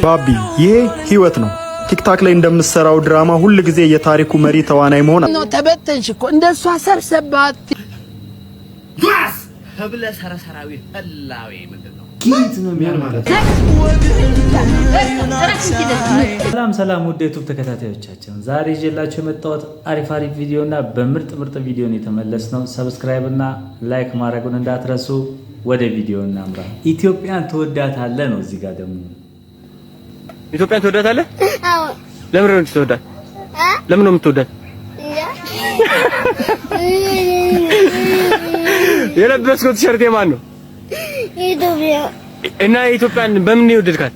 ባቢ ይሄ ህይወት ነው። ቲክታክ ላይ እንደምትሰራው ድራማ ሁሉ ጊዜ የታሪኩ መሪ ተዋናይ መሆን ነው። ተበተንሽ እኮ እንደሷ ሰብሰባት ዱአስ ህብለ ሰረሰራዊ ህላዌ ምንድነው? ኪት ነው የሚያል ማለት ነው። ሰላም ውድ ዩቲዩብ ተከታታዮቻችን፣ ዛሬ ይዤላችሁ የመጣሁት አሪፍ ቪዲዮና በምርጥ ቪዲዮ ነው የተመለስነው። ሰብስክራይብ እና ላይክ ማድረጉን እንዳትረሱ። ወደ ቪዲዮ እናምራ። ኢትዮጵያን ትወዳታለህ ነው። እዚህ ጋር ደግሞ ኢትዮጵያን ትወዳታለህ? አዎ። ለምን ነው የምትወዳት? ለምን ነው የምትወዳት? የለበስከው ቲሸርት የማን ነው? ኢትዮጵያ። እና ኢትዮጵያን በምን ነው የወደድካት?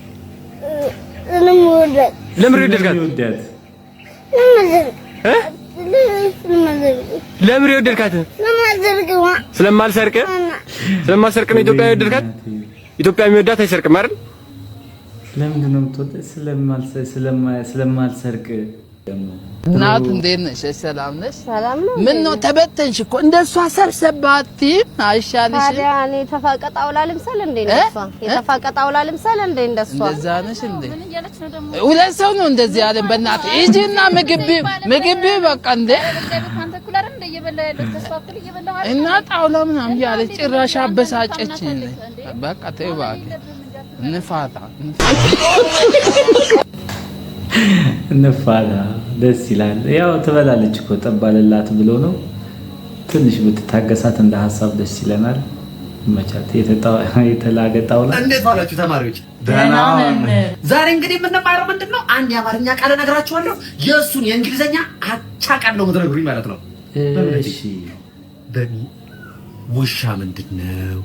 ለምን የወደድካት? ለምን የወደድካት? ስለማልሰርቅ ነው ኢትዮጵያ የወደድካት? ኢትዮጵያ የሚወዳት አይሰርቅም አይደል? ለምንድን ነው የምትወደው? ስለማልሰርቅ ደግሞ እናት እንዴት ነሽ? ሰላም ነሽ? ሰላም ነው። ምን ነው ተበተንሽ እኮ እንደሷ ሰብሰባት አይሻልሽ? ታዲያ እኔ ተፋቀጣውላ ልምሰል እንዴ? እንደሷ የተፋቀጣውላ ልምሰል እንዴ? እንደሷ እንደዛ ነሽ እንዴ? ሁለት ሰው ነው እንደዚህ ያለን። በእናትህ ሂጂና ምግብ በቃ እንዴ እና ጣውላ ምናምን ያለች ጭራሽ አበሳጨችኝ። በቃ ተይው እባክህ እንፋታ ደስ ይላል። ያው ትበላለች እኮ ጠባለላት ብሎ ነው። ትንሽ ብትታገሳት እንደ ሐሳብ ደስ ይለናል። መቻት የተላገጣውላ። እንዴት ዋላችሁ ተማሪዎች? ደህና ነን። ዛሬ እንግዲህ የምንማረው ምንድነው? አንድ የአማርኛ ቃል እነግራችኋለሁ። የእሱን የእንግሊዘኛ አቻ ቃል ነው የምትነግሩኝ ማለት ነው። እሺ። በሚ ውሻ ምንድነው?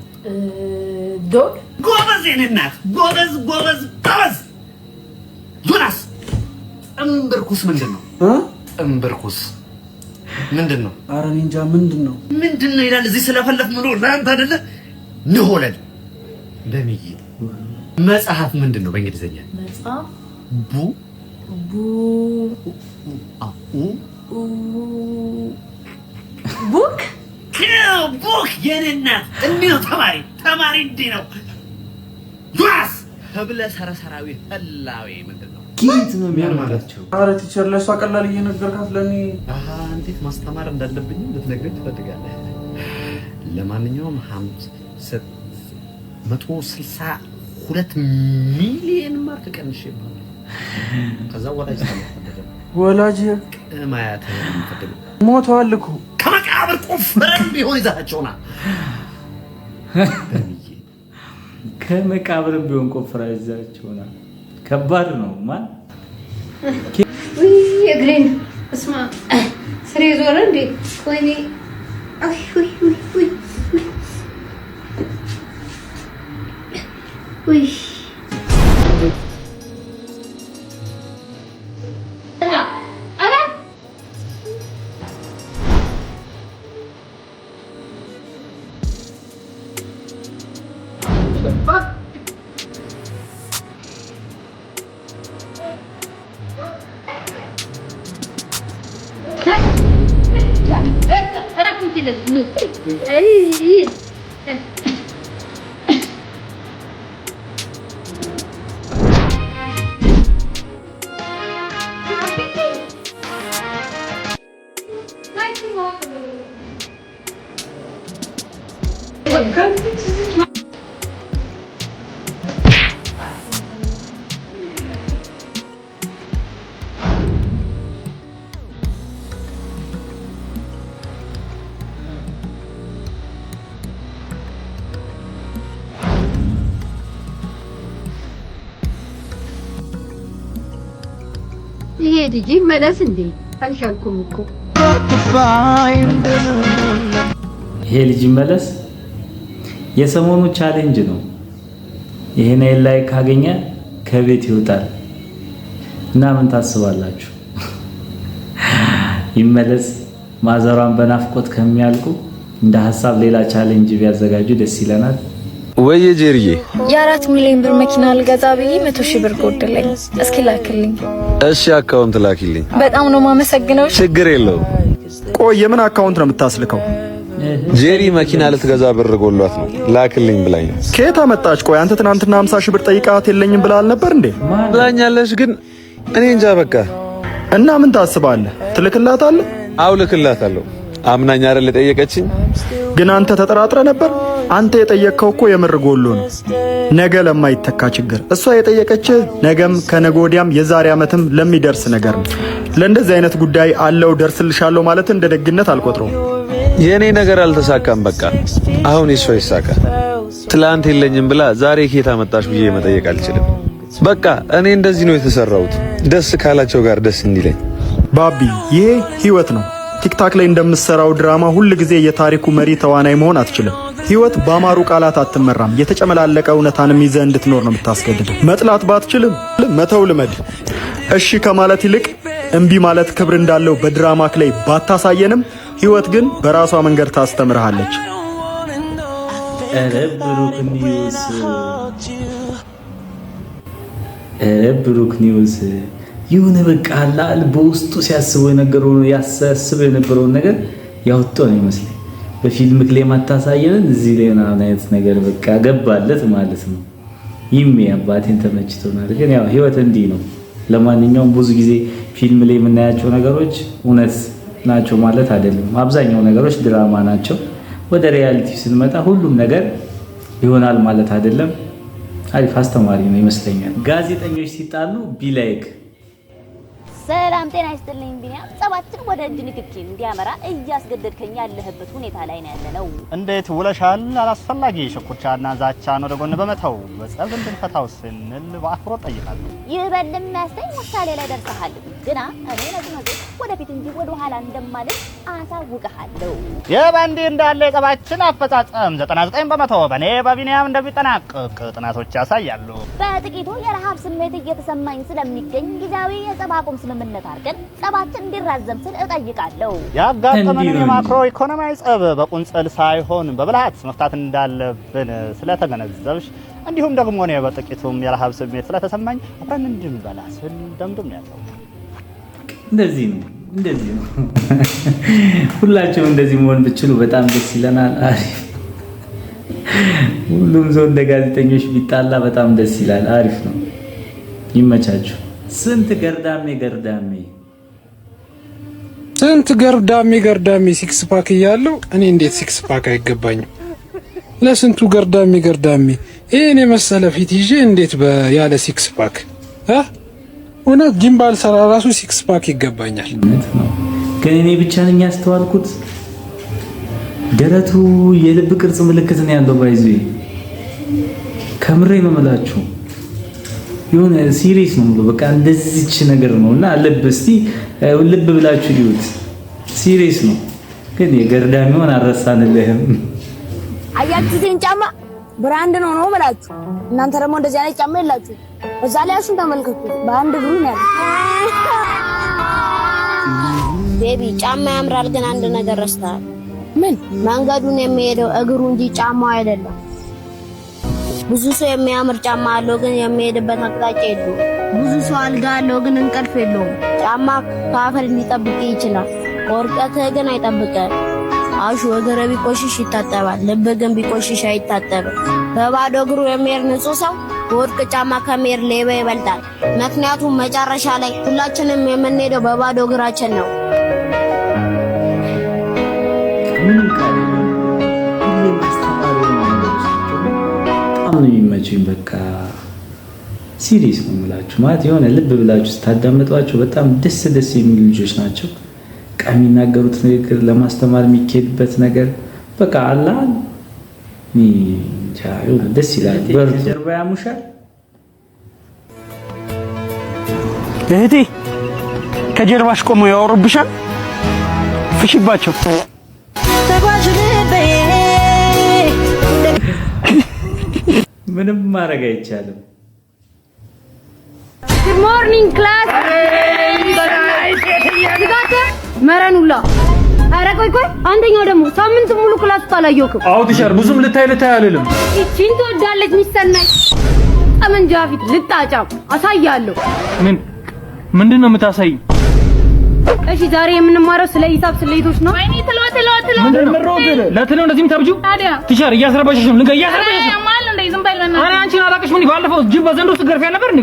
ዶግ። ጎበዝ እናት፣ ጎበዝ። ዮናስ እምብርኩስ ምንድነው? እምብርኩስ ምንድነው? ኧረ እኔ እንጃ ምንድነው ይላል እዚህ ስለፈለፍ ምኖ ለአንተ አይደለ ንሆለል በሚይ መጽሐፍ ምንድነው በእንግሊዘኛ? መጽሐፍ ቡክ የኔናት እንዲህ ነው ተማሪ እንዲህ ነው። ዱአስ ህብለ ሰረሰራዊ ህላዌ ምንድነው? ኪት ነው የሚያል ማለት ነው። ኧረ ቲቸር ለሷ ቀላል እየነገርካት ለኔ እንዴት ማስተማር እንዳለብኝ ልትነግረኝ ትፈልጋለህ? ለማንኛውም 162 ሚሊዮን ማርክ ቀንሽ ይባላል። ከዛ ወላጅ ማያት ሞተዋል እኮ ከመቃብር ቆፍረን ቢሆን ይዛቸውና ከመቃብር ቢሆን ቆፍራ ይዛቸውና ከባድ ነው። ማን እግሬን እስማ ስሬ ዞረ እንዴ? ወይኔ ይሄ ልጅ መለስ እንዴ? አልሻልኩም እኮ ይሄ ልጅ መለስ የሰሞኑ ቻሌንጅ ነው። ይሄን ላይ ካገኘ ከቤት ይወጣል እና ምን ታስባላችሁ? ይመለስ ማዘሯን በናፍቆት ከሚያልቁ እንደ ሐሳብ ሌላ ቻሌንጅ ቢያዘጋጁ ደስ ይለናል። ወይ ጄሪዬ የ4 ሚሊዮን ብር መኪና አልገዛ ብዬ 100 ሺህ ብር ጎደለኝ። እስኪ ላክልኝ። እሺ አካውንት ላኪልኝ። በጣም ነው ማመሰግነው። ችግር የለውም። ቆይ የምን አካውንት ነው የምታስልከው? ጄሪ መኪና ልትገዛ ብር ጎሏት ነው ላክልኝ ብላኝ ነው። ከየት አመጣች? ቆይ አንተ ትናንትና 50 ሺህ ብር ጠይቃት የለኝም ብላ አልነበር እንዴ? ብላኛለሽ፣ ግን እኔ እንጃ በቃ። እና ምን ታስባለህ? ትልክላታለህ? አው ልክላታለሁ። አምናኝ አይደል ጠየቀችኝ። ግን አንተ ተጠራጥረ ነበር። አንተ የጠየቅከው እኮ የምር ጎሎ ነው፣ ነገ ለማይተካ ችግር። እሷ የጠየቀች ነገም ከነገ ወዲያም የዛሬ ዓመትም ለሚደርስ ነገር ነው። ለእንደዚህ አይነት ጉዳይ አለው ደርስልሻለሁ ማለት እንደ ደግነት አልቆጥረውም። የኔ ነገር አልተሳካም። በቃ አሁን እሷ ይሳካ። ትላንት የለኝም ብላ ዛሬ ከየት አመጣሽ ብዬ መጠየቅ አልችልም። በቃ እኔ እንደዚህ ነው የተሰራሁት፣ ደስ ካላቸው ጋር ደስ እንዲለኝ። ባቢ ይሄ ህይወት ነው። ቲክታክ ላይ እንደምትሰራው ድራማ ሁል ጊዜ የታሪኩ መሪ ተዋናይ መሆን አትችልም። ህይወት በአማሩ ቃላት አትመራም። የተጨመላለቀ እውነታንም ይዘህ እንድትኖር ነው የምታስገድደው። መጥላት ባትችልም መተው ልመድ። እሺ ከማለት ይልቅ እምቢ ማለት ክብር እንዳለው በድራማክ ላይ ባታሳየንም ህይወት ግን በራሷ መንገድ ታስተምርሃለች። ብሩክ ኒውስ ይሁን በቃ አላል በውስጡ ሲያስበው የነበረውን ነገር ያወጣው ነው ይመስል በፊልም ክሌም አታሳየን እዚህ ላይ አይነት ነገር በቃ ገባለት ማለት ነው። ይሜ አባቴን ተመችቶናል። ግን ያው ህይወት እንዲህ ነው። ለማንኛውም ብዙ ጊዜ ፊልም ላይ የምናያቸው ነገሮች እውነት ናቸው ማለት አይደለም። አብዛኛው ነገሮች ድራማ ናቸው። ወደ ሪያሊቲ ስንመጣ ሁሉም ነገር ይሆናል ማለት አይደለም። አሪፍ አስተማሪ ነው ይመስለኛል። ጋዜጠኞች ሲጣሉ ቢላይክ ሰላም ጤና ይስጥልኝ ቢኒያም። ጸባችን ወደ እጅ ንክኪ እንዲያመራ እያስገደድከኝ ያለህበት ሁኔታ ላይ ነው ያለነው። እንዴት ውለሻል? አላስፈላጊ ሽኩቻና ዛቻን ወደ ጎን በመተው በጸብ እንድንፈታው ስንል በአክብሮት ጠይቃለሁ። ይበልም ያስተኝ ውሳኔ ላይ ደርሰሃል። ግና እኔ ለዚህ ወደፊት እንጂ ወደ ኋላ እንደማልል አሳውቅሃለሁ። የባንዲ እንዳለ የጸባችን አፈጻጸም 99% በኔ በቢኒያም እንደሚጠናቀቅ ጥናቶች ያሳያሉ። በጥቂቱ የረሃብ ስሜት እየተሰማኝ ስለሚገኝ ጊዜያዊ የጸብ አቁም ስምምነት አድርገን ጸባችን እንዲራዘም ስል እጠይቃለሁ። ያጋጠመንን የማክሮ ኢኮኖሚያዊ ጸብ በቁንጽል ሳይሆን በብልሃት መፍታት እንዳለብን ስለተገነዘብሽ እንዲሁም ደግሞ እኔ በጥቂቱም የረሃብ ስሜት ስለተሰማኝ አብረን እንድንበላ ስል ደምድም ያለው እንደዚህ ነው። ሁላችሁም እንደዚህ መሆን ብትችሉ በጣም ደስ ይለናል። አሪፍ ሁሉም ሰው እንደ ጋዜጠኞች ቢጣላ በጣም ደስ ይላል። አሪፍ ነው። ይመቻችሁ። ስንት ገርዳሜ ሲክስ ፓክ እያለው እኔ እንዴት ሲክስ ፓክ አይገባኝም? ለስንቱ ገርዳሜ ይሄን የመሰለ ፊት ይዤ እንዴት ያለ ሲክስ ፓክ እውነት ጂምባል ሰራ ራሱ ሲክስ ፓክ ይገባኛል። ግን እኔ ብቻ ነኝ ያስተዋልኩት። ደረቱ የልብ ቅርጽ ምልክት ነው ያለው። ባይዙ ከምሬ ነው የምላችሁ። የሆነ ሲሪየስ ነው ብሎ በቃ እንደዚህች ነገር ነውና አለበስቲ ልብ ብላችሁ ይዩት። ሲሪየስ ነው። ግን የገርዳሚውን አረሳንልህም። አያችሁ ይሄን ጫማ ብራንድ ነው ብላችሁ እናንተ ደግሞ እንደዚህ አይነት ጫማ የላችሁ። በዛ ላይ እሱን ተመልከቱ። በአንድ ብሩ ነው ያለው። ቤቢ ጫማ ያምራል፣ ግን አንድ ነገር ረስተሃል። ምን? መንገዱን የሚሄደው እግሩ እንጂ ጫማው አይደለም። ብዙ ሰው የሚያምር ጫማ አለው፣ ግን የሚሄድበት አቅጣጫ የለውም። ብዙ ሰው አልጋ አለው፣ ግን እንቅልፍ የለውም። ጫማ ከአፈር ሊጠብቅ ይችላል፣ ከውድቀትህ ግን አይጠብቅም። አሹ እግር ቢቆሽሽ ይታጠባል፣ ልብ ግን ቢቆሽሽ አይታጠብም። በባዶ እግሩ የሚሄድ ንጹህ ሰው በወርቅ ጫማ ከሚሄድ ሌባ ይበልጣል። ምክንያቱም መጨረሻ ላይ ሁላችንም የምንሄደው በባዶ እግራችን ነው። በጣም ነው የሚመችኝ። በቃ ሲሪየስ ነው የምላችሁ። ማለት የሆነ ልብ ብላችሁ ስታዳምጧቸው በጣም ደስ የሚሉ ልጆች ናቸው። የሚናገሩት ንግግር፣ ለማስተማር የሚካሄድበት ነገር በቃ አላህ ደስ ይላል። ጀርባ ያሙሻል። እህቴ ከጀርባሽ ቆመው ያወሩብሻል። ፍሽባቸው። ምንም ማድረግ አይቻልም። ጉድ ሞርኒንግ ክላስ። መረኑላ ኧረ ቆይ አንደኛው ደግሞ ሳምንት ሙሉ ክላስ ታላየውኩም። አው ቲቸር ብዙም ልታይ አልልም። እቺን ትወዳለች ሚሰናይ ጠመንጃ ፊት ልጣጫው አሳያለሁ። ምንድነው የምታሳይ? እሺ ዛሬ የምንማረው ስለ ሂሳብ ስሌቶች ነው። ወይኔ ትሏት ለትለው እንደዚህም ተብጁ ቲቸር እያስረበሽሽ ነው። ልንገር እያስረበሽሽ ነው ማለት እንደ ዝም በል በእናትህ። እኔ አንቺን አላቅሽ ምን ባለፈው ጅብ በዘንዶ ስገርፍ ነበር እንዴ?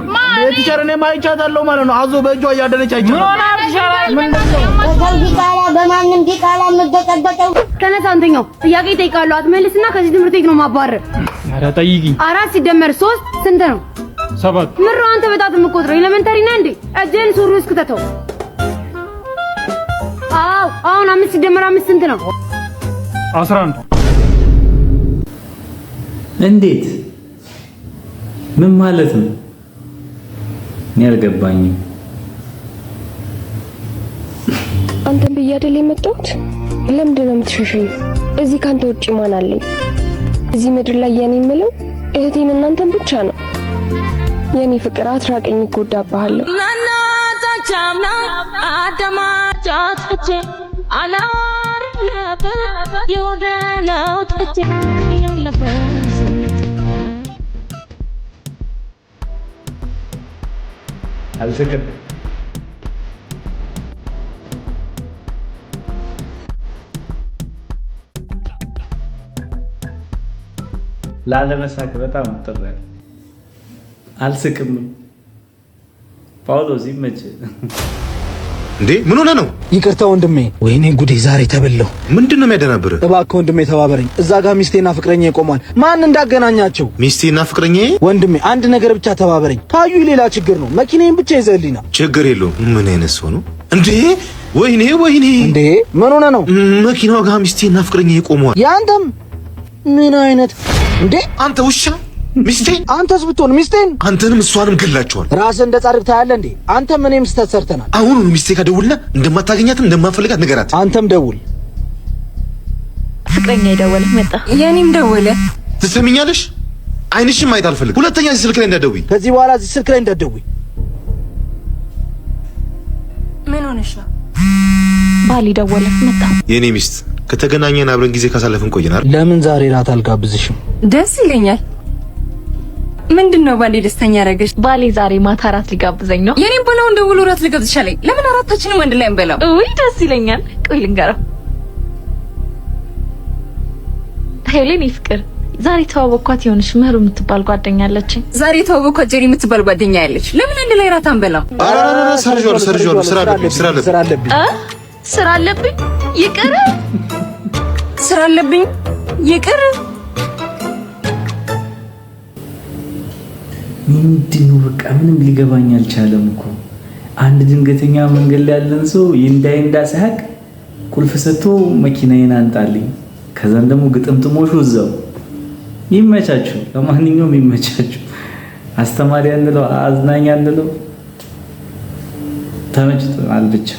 ቲቸር እኔ ማይቻታለሁ ማለት ነው። አዞ በእጇ እያደረች አይቻለሁ። ምን ሆነ ቲቸር? ዲቃላ በማንም ዲቃላ የምትደቀደቀው ተነሳ። አንተኛው ጥያቄ እጠይቃለሁ አትመልስና ከዚህ ትምህርት ቤት ነው ማባረር። ኧረ ጠይቂ። 4 ሲደመር 3 ስንት ነው? 7 ምሮ አንተ በጣት የምትቆጥረው ኤሌመንተሪ ነህ እንዴ? እጄን ሱሪ ውስጥ ከተተው። አዎ አሁን 5 ሲደመር 5 ስንት ነው? 11 እንዴት? ምን ማለት ነው? እኔ አልገባኝም። አንተን ብዬ አይደል የመጣሁት? ለምንድን ነው የምትሸሸኝ? እዚህ ካንተ ውጪ ማን አለኝ? እዚህ ምድር ላይ የኔ የምለው እህቴን እናንተን ብቻ ነው። የኔ ፍቅር አትራቀኝ፣ እጎዳብሃለሁ። አልሰከም ላለመሳቅ በጣም ጥራል። አልስቅም። ጳውሎስ ይመች እንዴ ምን ሆነ ነው? ይቅርታ ወንድሜ። ወይኔ ጉዴ ዛሬ ተበላው። ምንድነው የሚያደናብር? እባክህ ወንድሜ ተባበረኝ። እዛ ጋር ሚስቴና ፍቅረኛ ይቆማል። ማን እንዳገናኛቸው? ሚስቴና ፍቅረኛ? ወንድሜ አንድ ነገር ብቻ ተባበረኝ። ታዩ ሌላ ችግር ነው። መኪናዬን ብቻ ይዘህልኝና። ችግር የለውም። ምን አይነት ሰው ነው እንዴ? ወይኔ እንዴ ምን ሆነ ነው? መኪናው ጋር ሚስቴና ፍቅረኛ ይቆማል። ያንተም ምን አይነት እንዴ? አንተ ውሻ! ሚስቴን አንተስ ብትሆን ሚስቴን አንተንም እሷንም ገላቸዋል። ራስህ እንደ ጻድቅ ታያለህ እንዴ? አንተም እኔም ስተት ሰርተናል። አሁን ሚስቴ ጋር ደውልና እንደማታገኛትም እንደማፈልጋት ንገራት። አንተም ደውል። ፍቅረኛ ይደወለ መጣ። የኔም ደወለ። ትሰሚኛለሽ? አይንሽም ማየት አልፈልግም። ሁለተኛ እዚህ ስልክ ላይ እንዳትደውይ። ከዚህ በኋላ እዚህ ስልክ ላይ እንዳትደውይ። ምን ሆነሽ ነው? ባል ይደወለ መጣ። የኔ ሚስት ከተገናኘን አብረን ጊዜ ካሳለፍን ቆይናል። ለምን ዛሬ ራት አልጋብዝሽም? ደስ ይለኛል። ምንድነው ባሌ ደስተኛ ያደረገሽ? ባሌ ዛሬ ማታ ራት ሊጋብዘኝ ነው። የኔም ብለው እንደውሎ ራት ልጋብዝሽ አለኝ። ለምን አራታችንም ወንድ ላይ እንበላው? ውይ ደስ ይለኛል። ቆይ ልንገረው። ሄሌን ፍቅር ዛሬ ተዋወቅኳት። የሆነች ምህሩ የምትባል ጓደኛ አለችኝ። ዛሬ ተዋወቅኳት ጀሪ የምትባል ጓደኛ ያለች። ለምን አንድ ላይ ራት አንበላው? ሰርጆር ስራ አለብኝ። ይቅር ስራ አለብኝ። ይቅር ምንድነው? በቃ ምንም ሊገባኝ አልቻለም እኮ። አንድ ድንገተኛ መንገድ ላይ ያለን ሰው እንዳሳያቅ ቁልፍ ሰጥቶ መኪናዬን አንጣልኝ። ከዛን ደግሞ ግጥምጥሞሹ እዛው። ይመቻችሁ። ለማንኛውም ይመቻችሁ። አስተማሪ አንለው አዝናኝ አንለው ተመችቶናል ብቻ